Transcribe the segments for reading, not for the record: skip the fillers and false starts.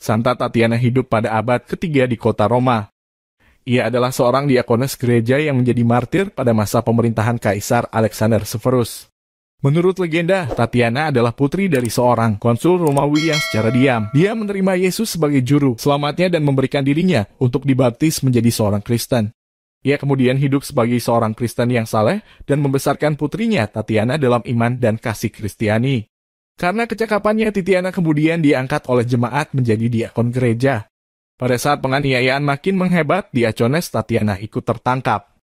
Santa Tatiana hidup pada abad ketiga di kota Roma. Ia adalah seorang diakones gereja yang menjadi martir pada masa pemerintahan Kaisar Alexander Severus. Menurut legenda, Tatiana adalah putri dari seorang konsul Romawi yang secara diam, dia menerima Yesus sebagai juru selamatnya dan memberikan dirinya untuk dibaptis menjadi seorang Kristen. Ia kemudian hidup sebagai seorang Kristen yang saleh dan membesarkan putrinya Tatiana dalam iman dan kasih Kristiani. Karena kecakapannya, Tatiana kemudian diangkat oleh jemaat menjadi diakon gereja. Pada saat penganiayaan makin menghebat, diakones Tatiana ikut tertangkap.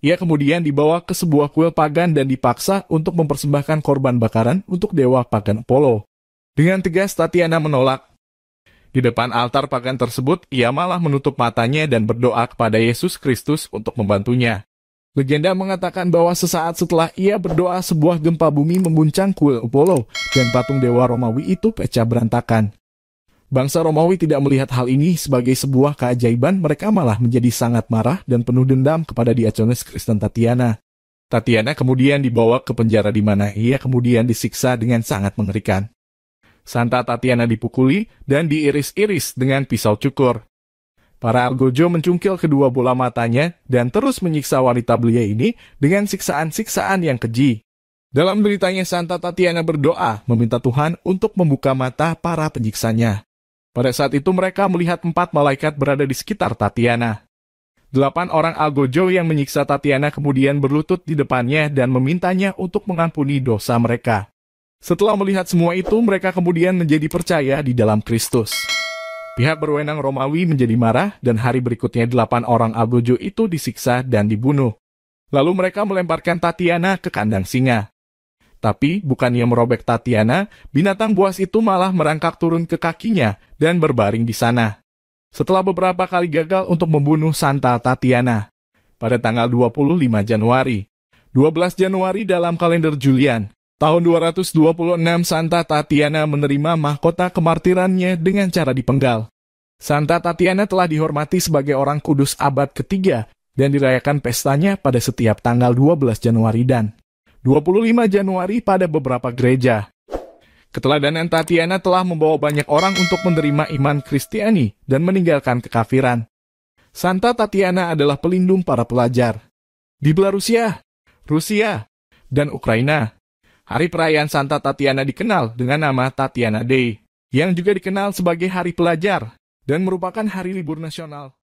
Ia kemudian dibawa ke sebuah kuil pagan dan dipaksa untuk mempersembahkan korban bakaran untuk dewa pagan Apollo. Dengan tegas Tatiana menolak. Di depan altar pagan tersebut, ia malah menutup matanya dan berdoa kepada Yesus Kristus untuk membantunya. Legenda mengatakan bahwa sesaat setelah ia berdoa, sebuah gempa bumi mengguncang kuil Apollo dan patung dewa Romawi itu pecah berantakan. Bangsa Romawi tidak melihat hal ini sebagai sebuah keajaiban, mereka malah menjadi sangat marah dan penuh dendam kepada diakones Kristen Tatiana. Tatiana kemudian dibawa ke penjara di mana ia kemudian disiksa dengan sangat mengerikan. Santa Tatiana dipukuli dan diiris-iris dengan pisau cukur. Para algojo mencungkil kedua bola matanya dan terus menyiksa wanita belia ini dengan siksaan-siksaan yang keji. Dalam beritanya, Santa Tatiana berdoa meminta Tuhan untuk membuka mata para penyiksanya. Pada saat itu mereka melihat 4 malaikat berada di sekitar Tatiana. 8 orang algojo yang menyiksa Tatiana kemudian berlutut di depannya dan memintanya untuk mengampuni dosa mereka. Setelah melihat semua itu, mereka kemudian menjadi percaya di dalam Kristus. Pihak berwenang Romawi menjadi marah dan hari berikutnya 8 orang algojo itu disiksa dan dibunuh. Lalu mereka melemparkan Tatiana ke kandang singa. Tapi bukannya merobek Tatiana, binatang buas itu malah merangkak turun ke kakinya dan berbaring di sana. Setelah beberapa kali gagal untuk membunuh Santa Tatiana, pada tanggal 25 Januari, 12 Januari dalam kalender Julian, tahun 226 Santa Tatiana menerima mahkota kemartirannya dengan cara dipenggal. Santa Tatiana telah dihormati sebagai orang kudus abad ketiga dan dirayakan pestanya pada setiap tanggal 12 Januari dan 25 Januari pada beberapa gereja. Keteladanan Tatiana telah membawa banyak orang untuk menerima iman Kristiani dan meninggalkan kekafiran. Santa Tatiana adalah pelindung para pelajar. Di Belarusia, Rusia, dan Ukraina, hari perayaan Santa Tatiana dikenal dengan nama Tatiana Day, yang juga dikenal sebagai Hari Pelajar, dan merupakan hari libur nasional.